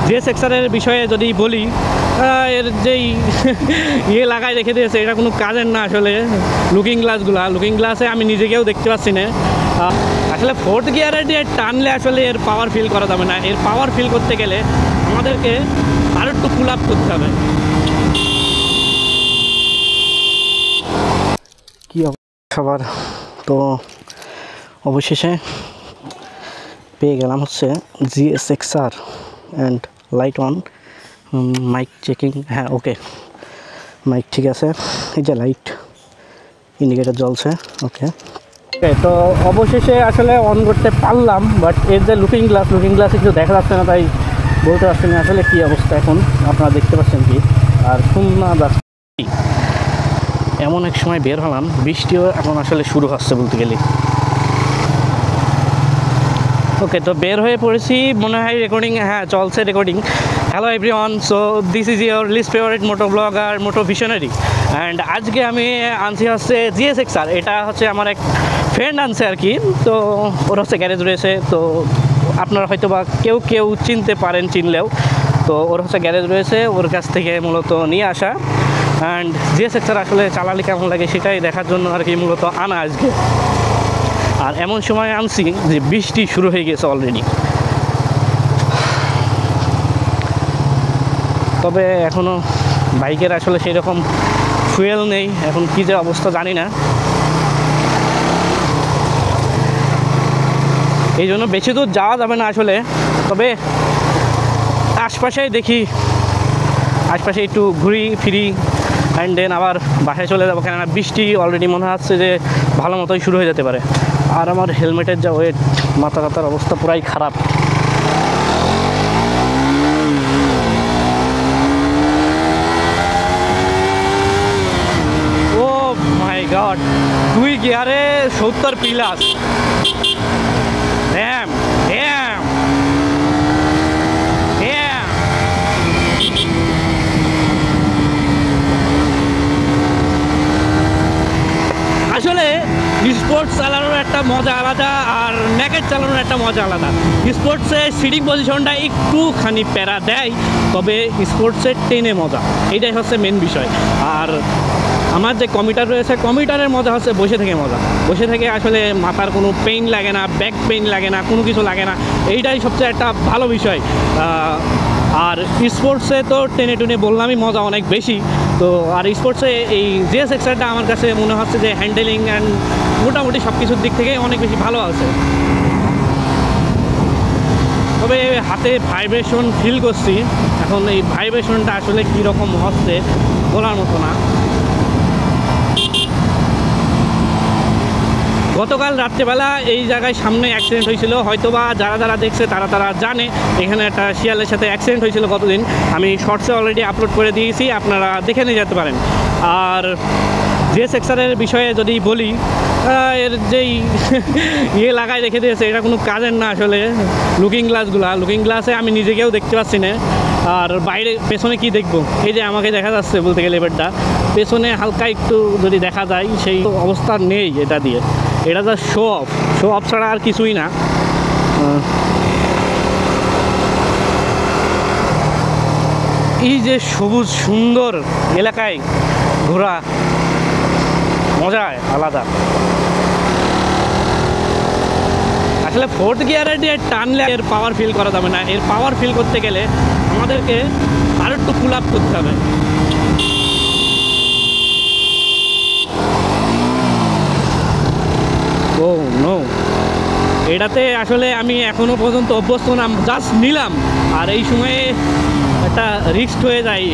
GS এক্সারের বিষয়ে যদি বলি, এর যেই লাগায় রেখে দিয়েছে এটা কোনো কাজের না আসলে। লুকিং গ্লাসে আমি নিজেকেও দেখতে পাচ্ছি না। আসলে ফোর্থ গিয়ারে দিয়ে টানলে আসলে এর পাওয়ার ফিল করা যাবে না। এর পাওয়ার ফিল করতে গেলে আমাদেরকে আরও একটু পুল আপ করতে হবে। কি খাবার তো অবশেষে পেয়ে গেলাম হচ্ছে G S X R and light on, mike checking, হ্যাঁ ওকে মাইক ঠিক আছে, এই যে লাইট ইন্ডিকেটার জ্বলছে, ওকে। তো অবশেষে আসলে অন করতে পারলাম, বাট এর যে লুকিং গ্লাসে কিছু দেখা যাচ্ছে না, তাই বলতে পারছি না আসলে কী অবস্থা এখন। আপনারা দেখতে পাচ্ছেন কি, আর শূন্য এমন এক সময় বের হলাম, বৃষ্টিও এখন আসলে শুরু হচ্ছে বলতে গেলে। ওকে, তো বের হয়ে পড়েছি, মনে হয় রেকর্ডিং, হ্যাঁ চলছে recording. Hello everyone, so this is your list favourite moto blogger, moto visionary. And আজকে আমি আনছি হচ্ছে জিএস এক্সআর। এটা হচ্ছে আমার এক ফ্রেন্ড আনছে আর কি। তো ওর হচ্ছে গ্যারেজ রয়েছে, তো আপনারা হয়তো বা কেউ চিনতে পারেন, চিনলেও। তো ওর হচ্ছে গ্যারেজ রয়েছে, ওর কাছ থেকে মূলত নিয়ে আসা। অ্যান্ড জিএস এক্সআর আসলে চালালে কেমন লাগে সেটাই দেখার জন্য আর কি মূলত আনা আজকে। আর এমন সময় আনছি যে বৃষ্টি শুরু হয়ে গেছে অলরেডি। তবে এখনও বাইকের আসলে সেই রকম ফুয়েল নেই, এখন কী যে অবস্থা জানি না। এই জন্য বেশি দূর যাওয়া যাবে না আসলে। তবে আশপাশেই দেখি, আশপাশে একটু ঘুরি ফিরি, অ্যান্ড দেন আবার বাসায় চলে যাবো, কেননা বৃষ্টি অলরেডি মনে হচ্ছে যে ভালো মতোই শুরু হয়ে যেতে পারে। আর আমার হেলমেটের যা ওয়েট, মাথা ব্যথার অবস্থা পুরাই খারাপ। ও মাই গড, 2 গিয়ারে 70 প্লাস, ড্যাম ড্যাম ড্যাম। আসলে স্পোর্টস চালানোর একটা মজা আলাদা, আর নেকেট চালানোর একটা মজা আলাদা। স্পোর্টসে সিটিং পজিশনটা একটুখানি প্যারা দেয়, তবে স্পোর্টসের টেনে মজা, এইটাই হচ্ছে মেন বিষয়। আর আমার যে কমিউটার রয়েছে, কমিউটারের মজা হচ্ছে বসে থেকে মজা। বসে থেকে আসলে মাথার কোনো পেইন লাগে না, ব্যাক পেইন লাগে না, কোনো কিছু লাগে না, এইটাই সবচেয়ে একটা ভালো বিষয়। আর স্পোর্টসে তো টেনে টুনে বললামই মজা অনেক বেশি। তো আর স্পোর্টসে এই জিএস এক্সআরটা আমার কাছে মনে হচ্ছে যে হ্যান্ডেলিং অ্যান্ড মোটামুটি সব কিছুর দিক থেকে অনেক বেশি ভালো আছে। তবে হাতে ভাইব্রেশন ফিল করছি, এখন এই ভাইব্রেশনটা আসলে কীরকম হচ্ছে বলার মতো না। গতকাল রাত্রেবেলা এই জায়গায় সামনে অ্যাক্সিডেন্ট হয়েছিল, হয়তোবা যারা দেখছে তারা জানে। এখানে একটা শিয়ালের সাথে অ্যাক্সিডেন্ট হয়েছিল গতদিন, আমি শর্টসে অলরেডি আপলোড করে দিয়েছি, আপনারা দেখে নিয়ে যেতে পারেন। আর জিএস এক্সআরের বিষয়ে যদি বলি, এর যেই লাগায় রেখে দিয়েছে এটা কোনো কাজের না আসলে। লুকিং গ্লাসে আমি নিজেকেও দেখতে পাচ্ছি না। আর বাইরে পেছনে কি দেখবো, এই যে আমাকে দেখা যাচ্ছে বলতে গেলে এবারটা পেছনে হালকা একটু যদি দেখা যায়, সেই অবস্থা নেই এটা দিয়ে। এটা তো শো অফ ছাড়া আর কিছুই না। এই যে সবুজ সুন্দর এলাকায় ঘোরা মজায় আলাদা। আসলে ফোর্থ গিয়ারে দিয়ে টানলে এর পাওয়ার ফিল করা যাবে না। এর পাওয়ার ফিল করতে গেলে আমাদেরকে আরও একটু পুল আপ করতে হবে। ও নো, এটাতে আসলে আমি এখনও পর্যন্ত অভ্যস্ত না, জাস্ট নিলাম। আর এই সময়ে একটা রিস্ক হয়ে যায়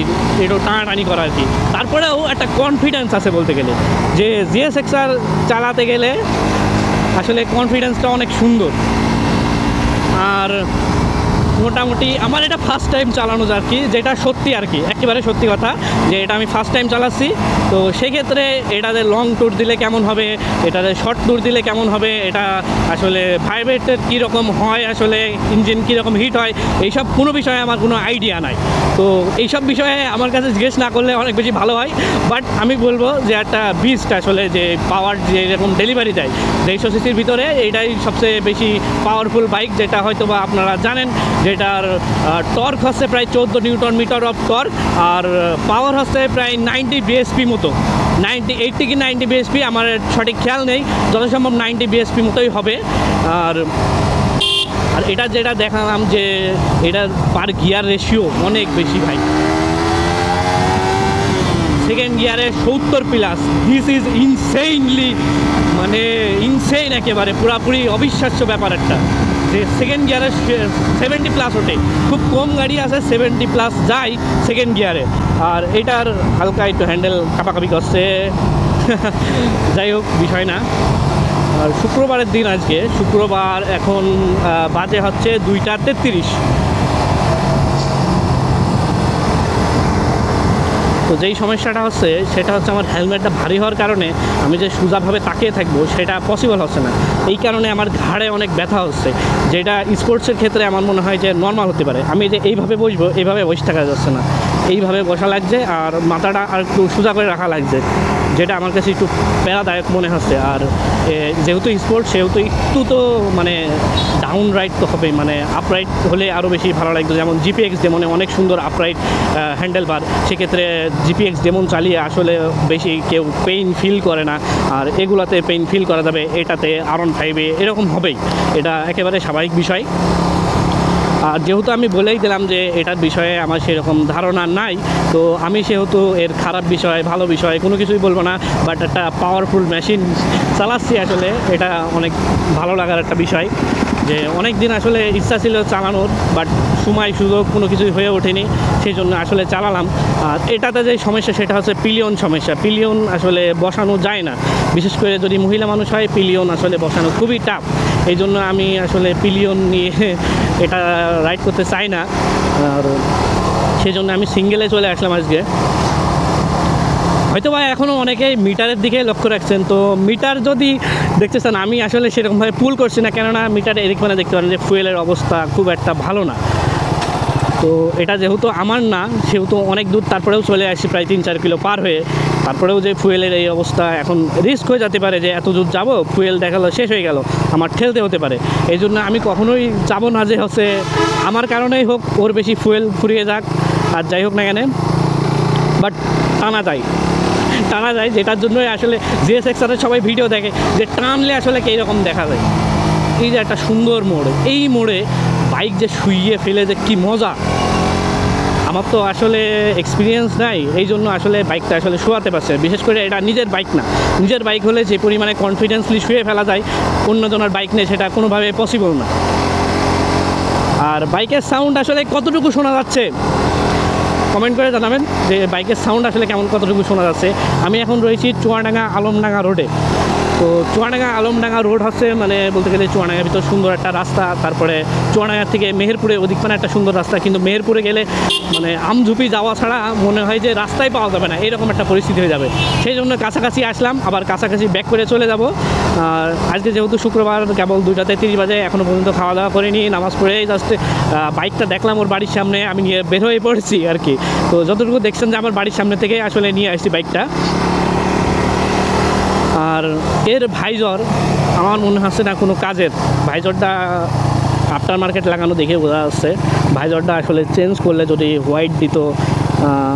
একটু টানাটানি করা আর কি। তারপরেও একটা কনফিডেন্স আছে বলতে গেলে, যে জিএস এক্সআর চালাতে গেলে আসলে কনফিডেন্সটা অনেক সুন্দর। আর মোটামুটি আমার এটা ফার্স্ট টাইম চালানো আর কি, যেটা সত্যি আর কি, একেবারে সত্যি কথা যে এটা আমি ফার্স্ট টাইম চালাচ্ছি। তো সেক্ষেত্রে এটাতে লং ট্যুর দিলে কেমন হবে, এটাতে শর্ট ট্যুর দিলে কেমন হবে, এটা আসলে ভাইব্রেটের কীরকম হয়, আসলে ইঞ্জিন কীরকম হিট হয়, এইসব কোনো বিষয়ে আমার কোনো আইডিয়া নাই। তো এইসব বিষয়ে আমার কাছে জিজ্ঞেস না করলে অনেক বেশি ভালো হয়। বাট আমি বলবো যে একটা বিস্ট আসলে, যে পাওয়ার যেরকম ডেলিভারি দেয় 150 সিসির ভিতরে, এইটাই সবচেয়ে বেশি পাওয়ারফুল বাইক, যেটা হয়তো বা আপনারা জানেন যে যেটার টর্ক হচ্ছে প্রায় 14 নিউটন মিটার অফ টর্ক, আর পাওয়ার হচ্ছে প্রায় 90 বিএসপি মতো, 80 কি 90 বিএসপি আমার সঠিক খেয়াল নেই, যত সম্ভব 90 বিএসপি মতোই হবে। আর এটা যেটা দেখালাম যে এটার পার গিয়ার রেশিও অনেক বেশি ভাই, সেকেন্ড গিয়ারে 70 প্লাস, দিস ইজ ইনসেইনলি, মানে ইনসেইন একেবারে, পুরাপুরি অবিশ্বাস্য ব্যাপার একটা, যে সেকেন্ড গিয়ারে 70 প্লাস ওঠে। খুব কম গাড়ি আছে 70 প্লাস যায় সেকেন্ড গিয়ারে। আর এটার হালকা একটু হ্যান্ডেল কাঁপাকাঁপি করছে, যাই হোক বিষয় না। আর শুক্রবারের দিন আজকে, শুক্রবার, এখন বাজে হচ্ছে 2:33। তো যেই সমস্যাটা হচ্ছে সেটা হচ্ছে আমার হেলমেটটা ভারী হওয়ার কারণে আমি যে সোজাভাবে তাকিয়ে থাকবো সেটা পসিবল হচ্ছে না। এই কারণে আমার ঘাড়ে অনেক ব্যথা হচ্ছে, যেটা স্পোর্টসের ক্ষেত্রে আমার মনে হয় যে নর্মাল হতে পারে। আমি যে এইভাবে বসবো, এইভাবে বসে থাকা যাচ্ছে না, এইভাবে বসা লাগছে আর মাথাটা আর একটু সোজা করে রাখা লাগছে, যেটা আমার কাছে একটু প্যারাদায়ক মনে হচ্ছে। আর যেহেতু স্পোর্টস সেহেতু একটু তো মানে ডাউন রাইড তো হবে, মানে আপরাইট হলে আরও বেশি ভালো লাগতো। যেমন জিপিএক্স ডেমনে অনেক সুন্দর আপরাইট হ্যান্ডেল বার, সেক্ষেত্রে জিপিএক্স ডেমন চালিয়ে আসলে বেশি কেউ পেইন ফিল করে না, আর এগুলাতে পেইন ফিল করা যাবে, এটাতে R15 এরকম হবেই, এটা একেবারে স্বাভাবিক বিষয়। আর যেহেতু আমি বলেই দিলাম যে এটার বিষয়ে আমার সেরকম ধারণা নাই, তো আমি সেহেতু এর খারাপ বিষয় ভালো বিষয় কোনো কিছুই বলবো না, বাট একটা পাওয়ারফুল মেশিন চালাচ্ছি, আসলে এটা অনেক ভালো লাগার একটা বিষয়। যে অনেক দিন আসলে ইচ্ছা ছিল চালানোর, বাট সময় সুযোগ কোনো কিছুই হয়ে ওঠেনি, সেই জন্য আসলে চালালাম। আর এটাতে যে সমস্যা সেটা হচ্ছে পিলিয়ন সমস্যা, পিলিয়ন আসলে বসানো যায় না, বিশেষ করে যদি মহিলা মানুষ হয় পিলিয়ন আসলে বসানো খুবই টাফ। এই জন্য আমি আসলে পিলিয়ন নিয়ে এটা রাইড করতে চাই না, আর সেই জন্য আমি সিঙ্গেলে চলে আসলাম আজকে। হয়তো বা এখনও অনেকেই মিটারের দিকে লক্ষ্য রাখছেন, তো মিটার যদি দেখতেছেন আমি আসলে সেরকমভাবে পুল করছি না, কেননা মিটারে এদিক মানে দেখতে পারেন যে ফুয়েলের অবস্থা খুব একটা ভালো না। তো এটা যেহেতু আমার না সেহেতু অনেক দূর তারপরেও চলে আসছি, প্রায় 3-4 কিলো পার হয়ে, তারপরেও যে ফুয়েলের এই অবস্থা, এখন রিস্ক হয়ে যেতে পারে যে এত দূর যাবো, ফুয়েল দেখালো শেষ হয়ে গেল, আমার ঠেলতে হতে পারে। এই জন্য আমি কখনোই যাবো না যে হচ্ছে আমার কারণেই হোক ওর বেশি ফুয়েল ফুরিয়ে যাক, আর যাই হোক না কেন, বাট টানা যায়, যেটার জন্যই আসলে GSX-R সবাই ভিডিও দেখে যে টানলে আসলে কীরকম দেখা যায়। এই যে একটা সুন্দর মোড়, এই মোড়ে বাইক যে শুইয়ে ফেলে যে কী মজা, আমার তো আসলে এক্সপিরিয়েন্স নাই, এই জন্য আসলে বাইকটা আসলে শোয়াতে পারছে। বিশেষ করে এটা নিজের বাইক না, নিজের বাইক হলে যে পরিমাণে কনফিডেন্সলি শুয়ে ফেলা যায়, অন্যজনের বাইক নিয়ে সেটা কোনোভাবে পসিবল না। আর বাইকের সাউন্ড আসলে কতটুকু শোনা যাচ্ছে কমেন্ট করে জানাবেন যে বাইকের সাউন্ড আসলে কতটুকু শোনা যাচ্ছে। আমি এখন রয়েছি চুয়াডাঙ্গা আলমডাঙ্গা রোডে। তো চুয়াডাঙ্গা আলমডাঙ্গা রোড হচ্ছে মানে বলতে গেলে চুয়াডাঙ্গার ভিতর সুন্দর একটা রাস্তা, তারপরে চুয়াডাঙ্গার থেকে মেহেরপুরে ওদিক মানে একটা সুন্দর রাস্তা, কিন্তু মেহেরপুরে গেলে মানে আমঝুপি যাওয়া ছাড়া মনে হয় যে রাস্তায় পাওয়া যাবে না, এরকম একটা পরিস্থিতি হয়ে যাবে। সেই জন্য কাছাকাছি আসলাম, আবার কাছাকাছি ব্যাক করে চলে যাব। আর আজকে যেহেতু শুক্রবার, কেবল 2:30 বাজে, এখনও পর্যন্ত খাওয়া দাওয়া করিনি, নামাজ পড়েই জাস্ট বাইকটা দেখলাম ওর বাড়ির সামনে, আমি নিয়ে বের হয়ে পড়েছি আর কি। তো যতটুকু দেখছেন যে আমার বাড়ির সামনে থেকে আসলে নিয়ে আসছি বাইকটা। আর এর ভাইজর আমার মনে হচ্ছে না কোনো কাজের, ভাইজরটা আফটার মার্কেট লাগানো দেখে বোঝা যাচ্ছে। ভাইজরটা আসলে চেঞ্জ করলে যদি হোয়াইট দিত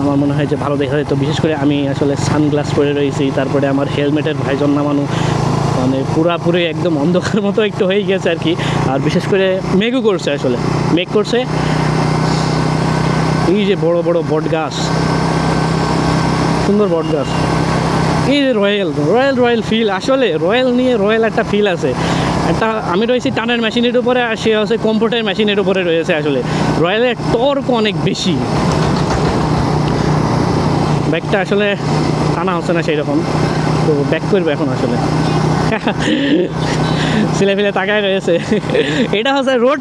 আমার মনে হয় যে ভালো দেখা যেত। বিশেষ করে আমি আসলে সানগ্লাস পরে রয়েছি, তারপরে আমার হেলমেটের ভাইজর নামানো মানে পুরাপুরি একদম অন্ধকার মতো একটু হয়ে গেছে আর কি। আর বিশেষ করে মেঘও করছে, আসলে মেঘ করছে। এই যে বড় বড় বট গাছ, সুন্দর বট গাছ, এই যে রয়্যাল ফিল, আসলে রয়্যাল নিয়ে রয়্যাল একটা ফিল আছে একটা। আমি রয়েছি টানের মেশিনের উপরে, আর সে হচ্ছে কম্পিউটার মেশিনের উপরে রয়েছে। আসলে রয়্যালের টর্ক অনেক বেশি, ব্যাগটা আসলে টানা হচ্ছে না সেই রকম, তো ব্যাক করবে এখন আসলে। ছেলে ফেলে তাকায় রয়েছে। এটা হচ্ছে রোড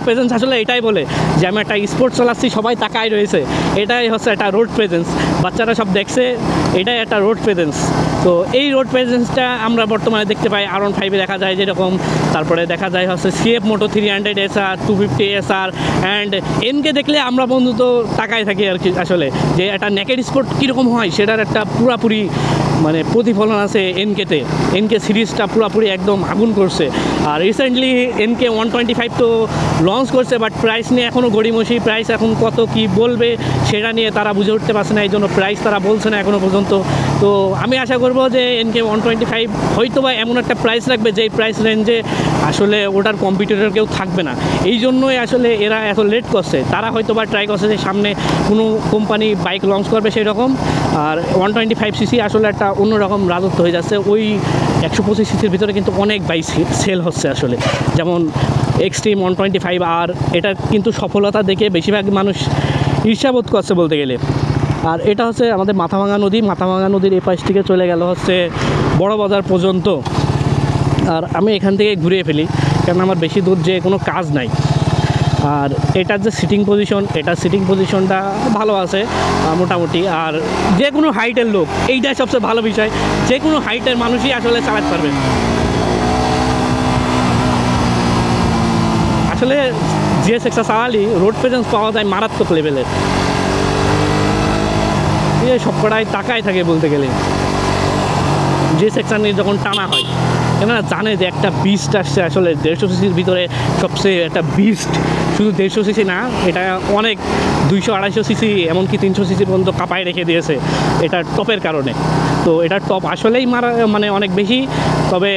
প্রেজেন্স আসলে এটাই বলে যে আমি একটা স্পোর্টস চালাচ্ছি, সবাই তাকায় রয়েছে, এটাই হচ্ছে একটা রোড প্রেজেন্স। বাচ্চারা সব দেখছে, এটাই একটা রোড প্রেজেন্স। তো এই রোড প্রেজেন্সটা আমরা বর্তমানে দেখতে পাই R15 দেখা যায় যেরকম, তারপরে দেখা যায় হচ্ছে CF Moto 300 SR, 250 SR and NK দেখলে আমরা বন্ধু তো তাকায় থাকি আর কি, আসলে যে একটা নেকেড স্পোর্ট কীরকম হয় সেটার একটা পুরাপুরি মানে প্রতিফলন আছে এনকেতে। এনকে সিরিজটা পুরোপুরি একদম আগুন করছে। আর রিসেন্টলি এনকে 125 তো লঞ্চ করছে, বাট প্রাইস নিয়ে এখনও গড়িমসি। প্রাইস এখন কত কি বলবে সেটা নিয়ে তারা বুঝে উঠতে পারছে না, এই জন্য প্রাইস তারা বলছে না এখনও পর্যন্ত। তো আমি আশা করবো যে এনকে 125 হয়তো বা এমন একটা প্রাইস রাখবে যেই প্রাইস রেঞ্জে আসলে ওটার কম্পিটিটর কেউ থাকবে না। এই জন্যই আসলে এরা এত লেট করছে। তারা হয়তো বা ট্রাই করছে যে সামনে কোনো কোম্পানি বাইক লঞ্চ করবে সেই রকম। আর 125cc আসলে একটা অন্যরকম রাজত্ব হয়ে যাচ্ছে। ওই 125cc ভিতরে কিন্তু অনেক বাইক সেল হচ্ছে আসলে, যেমন এক্সট্রিম 125। আর এটা কিন্তু সফলতা দেখে বেশিরভাগ মানুষ ঈর্ষাবোধ করছে বলতে গেলে। আর এটা হচ্ছে আমাদের মাথাভাঙা নদী। মাথাভাঙা নদীর এই পাশ থেকে চলে গেল হচ্ছে বড় বাজার পর্যন্ত। আর আমি এখান থেকে ঘুরিয়ে ফেলি, কারণ আমার বেশি দূর যে কোনো কাজ নাই। আর এটার যে সিটিং পজিশন, এটার সিটিং পজিশনটা ভালো আছে মোটামুটি। আর যে কোনো হাইটের লোক, এইটাই সবচেয়ে ভালো বিষয়, যে কোনো হাইটের মানুষই আসলে চালাতে পারবে। আসলে GSX চালালি রোড প্রেজেন্স পাওয়া যায় মারাত্মক লেভেলের। সবকটাই তাকায় থাকে বলতে গেলে GSX নিয়ে যখন টানা হয়, কেননা জানে যে একটা বিস্ট আসছে আসলে 150cc ভিতরে সবচেয়ে একটা বিস্ট। শুধু 150cc না, এটা অনেক 200-250cc এমনকি 300cc পর্যন্ত কাঁপায় রেখে দিয়েছে এটা টপের কারণে। তো এটা টপ আসলেই মানে অনেক বেশি। তবে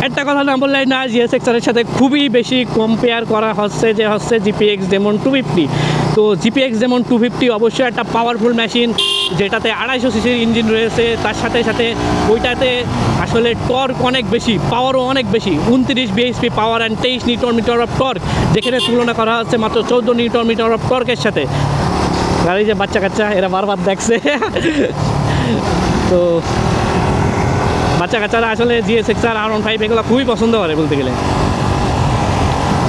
একটা কথা না বললে না, GSX এর সাথে খুবই বেশি কম্পেয়ার করা হচ্ছে যে হচ্ছে GPX Demon 250। তো GPX Demon 250 অবশ্যই একটা পাওয়ারফুল মেশিন, যেটাতে 250cc ইঞ্জিন রয়েছে। তার সাথে সাথে ওইটাতে আসলে টর্ক অনেক বেশি, পাওয়ারও অনেক বেশি, 29 bhp power and 23 Newton-metre of torque, যেখানে তুলনা করা হচ্ছে মাত্র 14 নিউটন-মিটার অফ টর্কের সাথে। আর এই যে বাচ্চা কাচ্চা এরা বারবার দেখছে তো বাচ্চা কাচ্চারা আসলে GSX আর R15 এগুলো খুবই পছন্দ করে বলতে গেলে।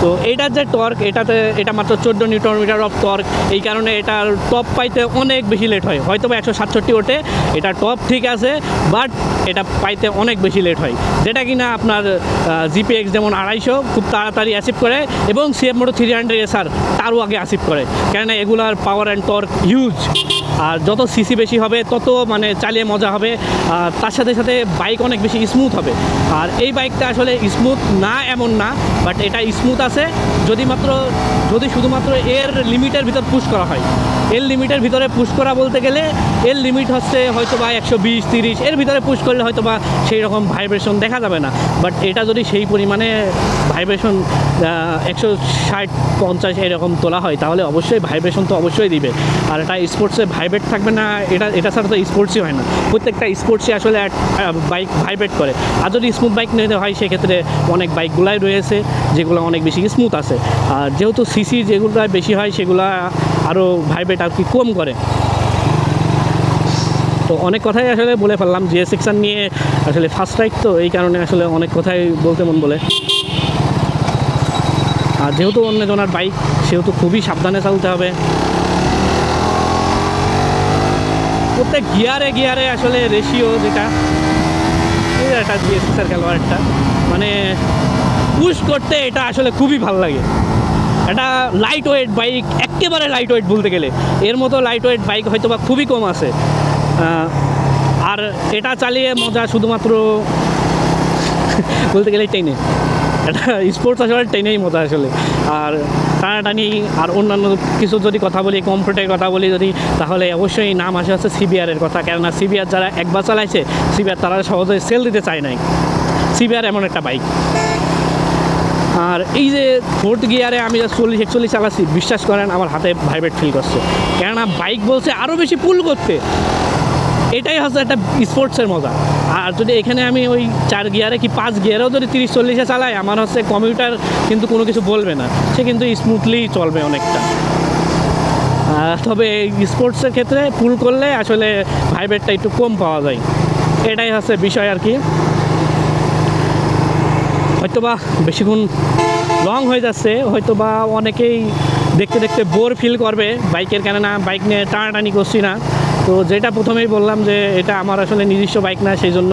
তো এইটার যে টর্ক, এটা মাত্র 14 নিউটন-মিটার অফ টর্ক। এই কারণে এটার টপ পাইতে অনেক বেশি লেট হয়। হয়তো বা 167 ওঠে, এটা টপ ঠিক আছে, বাট এটা পাইতে অনেক বেশি লেট হয়, যেটা কিনা আপনার GPX যেমন 250 খুব তাড়াতাড়ি অ্যাচিভ করে, এবং CF Moto 300 SR তারও আগে অ্যাচিভ করে, কেননা এগুলার পাওয়ার অ্যান্ড টর্ক হিউজ। আর যত সিসি বেশি হবে তত মানে চালিয়ে মজা হবে। আর তার সাথে সাথে বাইক অনেক বেশি স্মুথ হবে। আর এই বাইকটা আসলে স্মুথ না এমন না, বাট এটা স্মুথ আছে যদি শুধুমাত্র এর লিমিটের ভিতর পুশ করা হয়। এর লিমিটের ভিতরে পুশ করা বলতে গেলে এর লিমিট হচ্ছে হয়তো বা 120-30, এর ভিতরে পুশ করলে হয়তো বা সেই রকম ভাইব্রেশন দেখা যাবে না। বাট এটা যদি সেই পরিমাণে ভাইব্রেশন 160-50 এরকম তোলা হয়, তাহলে অবশ্যই ভাইব্রেশন তো অবশ্যই দিবে। আর এটা স্পোর্টসে ভাইব্রেট থাকবে না, এটা ছাড়া তো স্পোর্টসই হয় না। প্রত্যেকটা স্পোর্টসই আসলে বাইক ভাইব্রেট করে। আর যদি স্মুথ বাইক নিতে হয়, সেক্ষেত্রে অনেক বাইকগুলাই রয়েছে যেগুলো অনেক বেশি স্মুথ আছে। আর যেহেতু সিসি যেগুলো বেশি হয়, সেগুলো আরও ভাইব্রেট আর কি কম করে। তো অনেক কথাই আসলে বলে ফেললাম GSX নিয়ে, আসলে ফার্স্ট রাইড তো এই কারণে আসলে অনেক কথাই বলতে মন বলে। আর যেহেতু অন্যজনের বাইক, সেহেতু খুবই সাবধানে চালাতে হবে। প্রত্যেক গিয়ারে আসলে রেশিও যেটা GSX খেলোয়াড়টা মানে পুশ করতে এটা আসলে খুবই ভালো লাগে। এটা লাইট ওয়েট বাইক, একেবারে লাইট ওয়েট বলতে গেলে। এর মতো লাইট ওয়েট বাইক হয়তো বা খুবই কম আছে। আর এটা চালিয়ে মজা শুধুমাত্র বলতে গেলে ট্রেনে, এটা স্পোর্টস আসলে ট্রেনেই মজা আসলে। আর টানাটানি আর অন্যান্য কিছু যদি কথা বলি, কমফোর্টের কথা বলি যদি, তাহলে অবশ্যই নাম আসে হচ্ছে CBR এর কথা। কেননা CBR যারা একবার চালাইছে, CBR তারা সহজে সেল দিতে চায় নাই। CBR এমন একটা বাইক। আর এই যে 4th গিয়ারে আমি 40-41 চালাচ্ছি, বিশ্বাস করেন আমার হাতে ভাইব্রেট ফিল করছে, কেননা বাইক বলছে আরও বেশি পুল করতে। এটাই হচ্ছে একটা স্পোর্টসের মজা। আর যদি এখানে আমি ওই 4 গিয়ারে কি 5 গিয়ারেও যদি 30-40-এ চালাই, আমার হচ্ছে কমিউটার কিন্তু কোনো কিছু বলবে না, সে কিন্তু স্মুথলি চলবে অনেকটা। তবে স্পোর্টসের ক্ষেত্রে পুল করলে আসলে ভাইব্রেটটা একটু কম পাওয়া যায়, এটাই হচ্ছে বিষয় আর কি। হয়তোবা বেশিক্ষণ লং হয়ে যাচ্ছে, হয়তোবা অনেকেই দেখতে দেখতে বোর ফিল করবে বাইকের, কেননা বাইক নিয়ে টানাটানি করছি না। তো যেটা প্রথমেই বললাম যে এটা আমার আসলে নিজস্ব বাইক না, সেই জন্য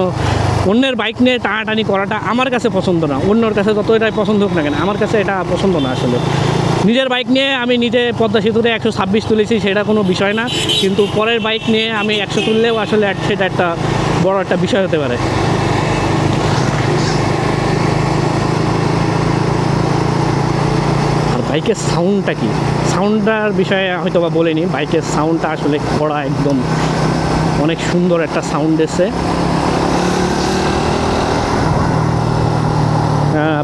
অন্যের বাইক নিয়ে টানাটানি করাটা আমার কাছে পছন্দ না। অন্যর কাছে যত এটাই পছন্দ হোক না কেন, আমার কাছে এটা পছন্দ না আসলে। নিজের বাইক নিয়ে আমি নিজে পদ্মা সেতুতে 126 তুলেছি, সেটা কোনো বিষয় না, কিন্তু পরের বাইক নিয়ে আমি 100 তুললেও আসলে সেটা একটা বড় একটা বিষয় হতে পারে। আর বাইকের সাউন্ডটা কি, সাউন্ডটার বিষয়ে হয়তো বা বলিনি, বাইকের সাউন্ডটা আসলে কড়া একদম, অনেক সুন্দর একটা সাউন্ড এসছে।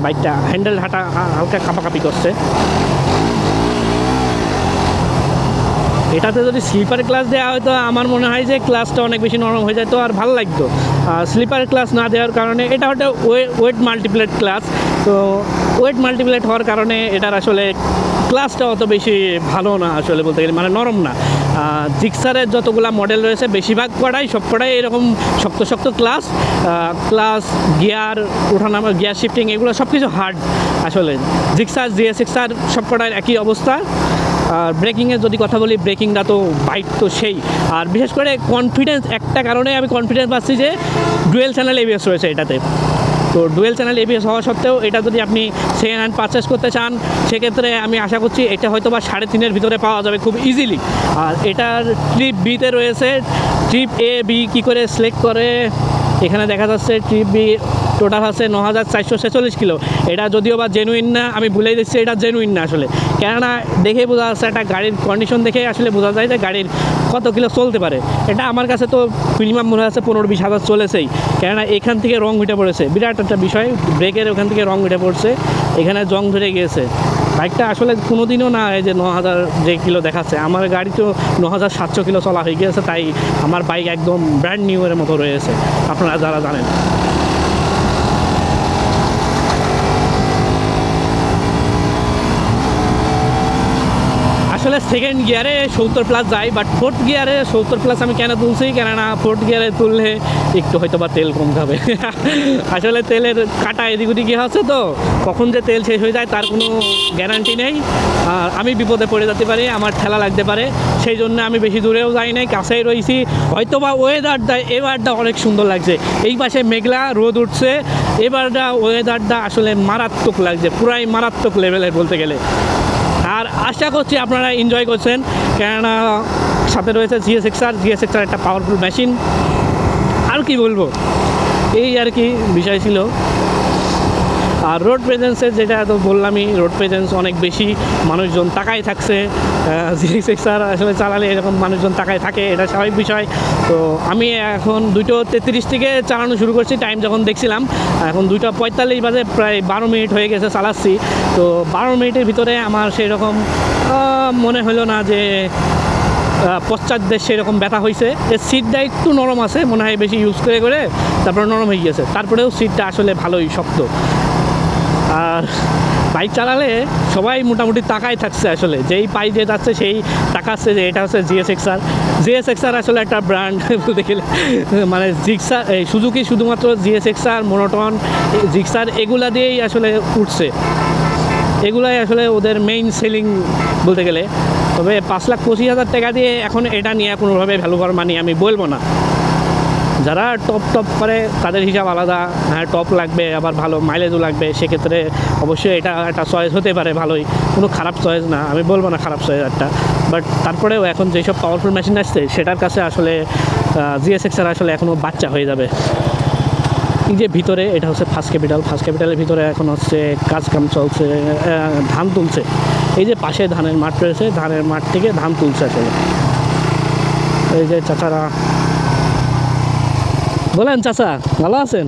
বাইকটা হ্যান্ডেল হাঁটা হালকা কাঁপাকাঁপি করছে। এটাতে যদি স্লিপার ক্লাস দেওয়া হয়তো আমার মনে হয় যে ক্লাসটা অনেক বেশি নরম হয়ে যেত আর ভালো লাগতো। স্লিপার ক্লাস না দেওয়ার কারণে এটা হয়তো ওয়েট মাল্টিপ্লেট ক্লাস, তো ওয়েট মাল্টিপ্লেট হওয়ার কারণে এটার আসলে ক্লাসটা অত বেশি ভালো না আসলে বলতে গেলে, মানে নরম না। জিক্সারের যতগুলা মডেল রয়েছে বেশিরভাগ সবকটাই এরকম শক্ত শক্ত ক্লাস, গিয়ার ওঠানামা, গিয়ার শিফটিং, এগুলো সব কিছু হার্ড আসলে। জিক্সার জিএসএক্সআর সবকটার একই অবস্থা। আর ব্রেকিংয়ের যদি কথা বলি, ব্রেকিংটা তো বাইক তো সেই। আর বিশেষ করে কনফিডেন্স, একটা কারণে আমি কনফিডেন্স পাচ্ছি যে ডুয়েল চ্যানেল এবিএস রয়েছে এটাতে। তো ডুয়েল চ্যানেল এবিএস হওয়া সত্ত্বেও এটা যদি আপনি সেকেন্ড হ্যান্ড পারচেস করতে চান, সেক্ষেত্রে আমি আশা করছি এটা হয়তো বা 3.5-এর ভিতরে পাওয়া যাবে খুব ইজিলি। আর এটার ট্রিপ বিতে রয়েছে, ট্রিপ এ বি কী করে সিলেক্ট করে এখানে দেখা যাচ্ছে। ট্রিপ বি টোটাল আছে 9446 কিলো। এটা যদিও বা জেনুইন না, আমি ভুলে দিচ্ছি এটা জেনুইন না আসলে, কেননা দেখে বোঝা যাচ্ছে, একটা গাড়ির কন্ডিশন দেখে আসলে বোঝা যায় যে গাড়ির কত কিলো চলতে পারে। এটা আমার কাছে তো মিনিমাম মনে হচ্ছে 15-20 হাজার চলেছেই, কেননা এখান থেকে রং উঠে পড়েছে, বিরাট একটা বিষয়। ব্রেকের ওখান থেকে রং উঠে পড়ছে, এখানে জং ধরে গিয়েছে। বাইকটা আসলে কোনো দিনও না এই যে 9000 যে কিলো দেখাচ্ছে, আমার গাড়ি তো 9700 কিলো চলা হয়ে গিয়েছে, তাই আমার বাইক একদম ব্র্যান্ড নিউ এর মতো রয়েছে, আপনারা যারা জানেন। আসলে সেকেন্ড গিয়ারে 70+ যায়, বাট ফোর্থ গিয়ারে 70+ আমি কেন তুলছি, কেননা ফোর্থ গিয়ারে তুললে একটু হয়তো বা তেল কম খাবে। আসলে তেলের কাটা এদিক ওদিকে আছে, তো কখন যে তেল শেষ হয়ে যায় তার কোনো গ্যারান্টি নেই। আর আমি বিপদে পড়ে যেতে পারি, আমার ঠেলা লাগতে পারে, সেই জন্য আমি বেশি দূরেও যাই নাই, কাছেই রয়েছি। হয়তো বা এবারটা অনেক সুন্দর লাগছে, এই পাশে মেঘলা রোদ উঠছে, ওয়েদারটা আসলে মারাত্মক লাগছে, পুরাই মারাত্মক লেভেলের বলতে গেলে। আর আশা করছি আপনারা এনজয় করছেন, কেননা সাথে রয়েছে জিএসএক্সআর একটা পাওয়ারফুল মেশিন। আর কি বলবো, এই আর কি বিষয় ছিল। আর রোড প্রেজেন্সের যেটা তো বললামই, রোড প্রেজেন্স অনেক বেশি, মানুষজন তাকায় থাকছে। জিএসএক্সআর আসলে চালালে এরকম মানুষজন তাকায় থাকে, এটা স্বাভাবিক বিষয়। তো আমি এখন 2:33 থেকে চালানো শুরু করছি, টাইম যখন দেখছিলাম এখন 2:45 বাজে, প্রায় 12 মিনিট হয়ে গেছে চালাচ্ছি। তো 12 মিনিটের ভিতরে আমার সেই রকম মনে হলো না যে পশ্চাৎ দেশ সেরকম ব্যথা হয়েছে। এর সিটটা একটু নরম আছে, মনে হয় বেশি ইউজ করে তারপরে নরম হয়ে গিয়েছে, তারপরেও সিটটা আসলে ভালোই শক্ত। আর বাইক চালালে সবাই মোটামুটি তাকায় থাকছে, আসলে যেই পাই যে যাচ্ছে সেই তাকাচ্ছে যে এটা হচ্ছে জিএসএক্সআর আসলে একটা ব্র্যান্ড বলতে গেলে, মানে জিক্সার সুজুকি শুধুমাত্র জিএসএক্সআর, মোনোটন, জিক্সার এগুলা দিয়েই আসলে উঠছে, এগুলাই আসলে ওদের মেইন সেলিং বলতে গেলে। তবে 5,25,000 টাকা দিয়ে এখন এটা নিয়ে কোনোভাবে ভ্যালু ফর মানি আমি বলবো না। যারা টপ করে তাদের হিসাব আলাদা, হ্যাঁ টপ লাগবে, আবার ভালো মাইলেজও লাগবে, সেক্ষেত্রে অবশ্যই এটা একটা চয়েস হতে পারে ভালোই, কোনো খারাপ চয়েস না, আমি বলবো না খারাপ চয়েস একটা। বাট তারপরেও এখন যেসব পাওয়ারফুল মেশিন আসছে সেটার কাছে আসলে জিএসএক্সআর আসলে এখনও বাচ্চা হয়ে যাবে। এই যে ভিতরে এটা হচ্ছে ফার্স্ট ক্যাপিটালের ভিতরে এখন হচ্ছে কাম চলছে, ধান তুলছে। এই যে পাশে ধানের মাঠ রয়েছে, ধানের মাঠ থেকে ধান তুলছে আসলে। এই যে চাচারা, বলেন চাচা ভালো আছেন?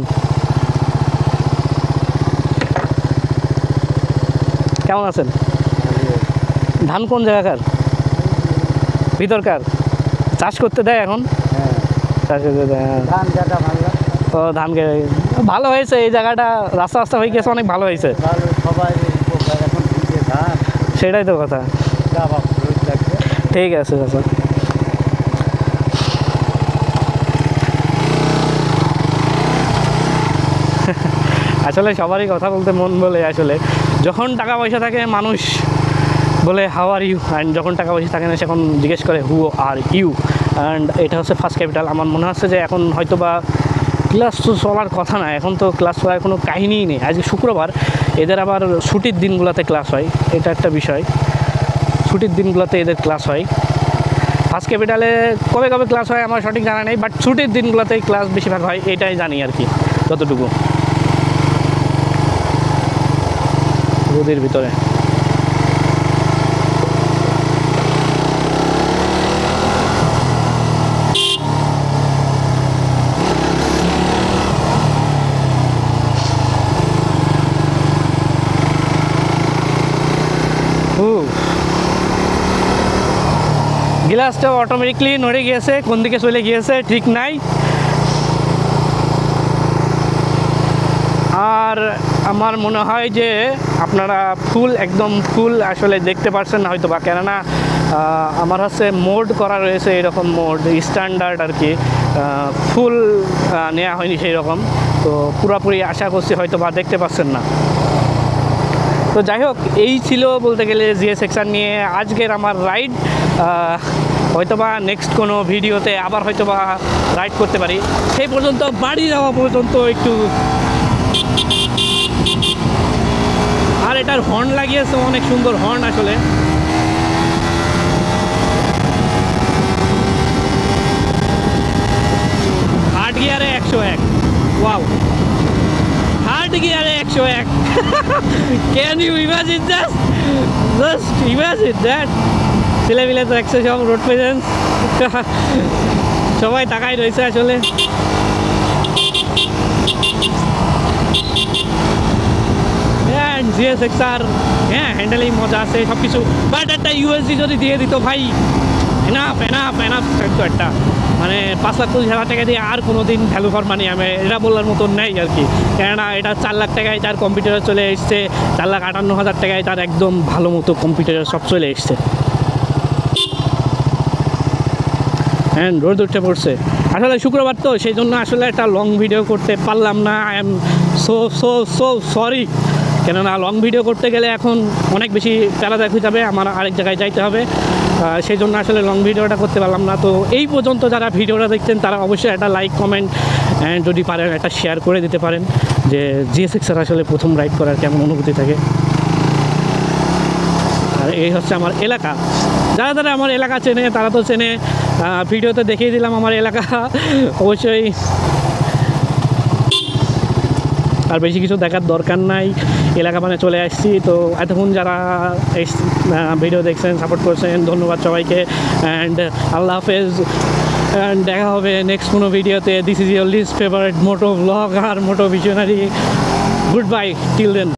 কেমন আছেন? ধান কোন জায়গাকার? ভিতরকার? চাষ করতে দেয় এখন? চাষ করতে দেয়। ও ধান ভালো হয়েছে, এই জায়গাটা রাস্তা হয়ে গেছে, অনেক ভালো হয়েছে। সেটাই তো কথা। ঠিক আছে চাচা। আসলে সবারই কথা বলতে মন বলে, আসলে যখন টাকা পয়সা থাকে মানুষ বলে হাউ আর ইউ, অ্যান্ড যখন টাকা পয়সা থাকে না সেখন জিজ্ঞেস করে হু আর ইউ। অ্যান্ড এটা হচ্ছে ফার্স্ট ক্যাপিটাল। আমার মনে হচ্ছে যে এখন হয়তো বা ক্লাস তো চলার কথা না, এখন তো ক্লাস চলার কোনো কাহিনীই নেই। আজকে শুক্রবার, এদের আবার ছুটির দিনগুলোতে ক্লাস হয়, এটা একটা বিষয়, ছুটির দিনগুলোতে এদের ক্লাস হয়। ফার্স্ট ক্যাপিটালে কবে কবে ক্লাস হয় আমার সঠিক জানা নেই, বাট ছুটির দিনগুলোতেই ক্লাস বেশিরভাগ হয়, এটাই জানি আর কি যতটুকু। রোদের ভিতরে গ্লাসটা অটোমেটিকলি নড়ে গিয়েছে, কোন দিকে চলে গিয়েছে ঠিক নাই। আর আমার মনে হয় যে আপনারা একদম ফুল আসলে দেখতে পারছেন না হয়তো বা, কেননা আমার হচ্ছে মোড করা রয়েছে, এরকম মোড স্ট্যান্ডার্ড আর কি, ফুল নেওয়া হয়নি সেই রকম। তো পুরোপুরি আশা করছি হয়তো বা দেখতে পাচ্ছেন না। তো যাই হোক, এই ছিল বলতে গেলে জিএস সেকশন নিয়ে আজকের আমার রাইড। হয়তোবা নেক্সট কোনো ভিডিওতে আবার হয়তোবা রাইড করতে পারি। সেই পর্যন্ত বাড়ি যাওয়া পর্যন্ত একটু, আর এটার হর্ন লাগিয়েছে, অনেক সুন্দর হর্ন আসলে। হার্ড গিয়ারে 101, ওয়াও, হার্ড গিয়ারে 101। Can you imagine that? Just imagine that. ছেলেপিলে তো একশো সব রোড প্রেজেন্স, সবাই তাকাই রয়েছে আসলে। জিএস এক্সআর, হ্যাঁ, হ্যান্ডেলেই মজা আছে সব কিছু, বাট একটা ইউএসডি যদি দিয়ে দিত ভাই, এনাফ থাকতো একটা, মানে 5,20,000 টাকা দিয়ে আর কোনো দিন ভ্যালু ফর মানি আমি এটা বলার মতন নেই আর কি। কেননা এটা 4 লাখ টাকায় তার কম্পিউটারে চলে এসছে, 4,58,000 টাকায় তার একদম ভালো মতো কম্পিউটারে সব চলে এসছে। হ্যাঁ, রোদ উঠে পড়ছে আসলে শুক্রবার তো, সেই জন্য আসলে একটা লং ভিডিও করতে পারলাম না। আই এম সো সরি, কেননা লং ভিডিও করতে গেলে এখন অনেক বেশি প্যারা হয়ে যাবে, আমার আরেক জায়গায় যাইতে হবে, সেই জন্য আসলে লং ভিডিওটা করতে পারলাম না। তো এই পর্যন্ত যারা ভিডিওটা দেখছেন তারা অবশ্যই একটা লাইক, কমেন্ট অ্যান্ড যদি পারেন একটা শেয়ার করে দিতে পারেন, যে জিএসএক্সের আসলে প্রথম রাইড করার কেমন অনুভূতি থাকে। আর এই হচ্ছে আমার এলাকা, যারা যারা আমার এলাকা চেনে তারা তো চেনে, ভিডিওতে দেখিয়ে দিলাম আমার এলাকা। অবশ্যই আর বেশি কিছু দেখার দরকার নাই, এলাকা মানে চলে আসছি। তো এতক্ষণ যারা ভিডিও দেখছেন, সাপোর্ট করছেন, ধন্যবাদ সবাইকে, অ্যান্ড আল্লাহ হাফেজ। অ্যান্ড দেখা হবে নেক্সট কোনো ভিডিওতে। This is your list favourite moto blogger moto visionary. Good bye till then.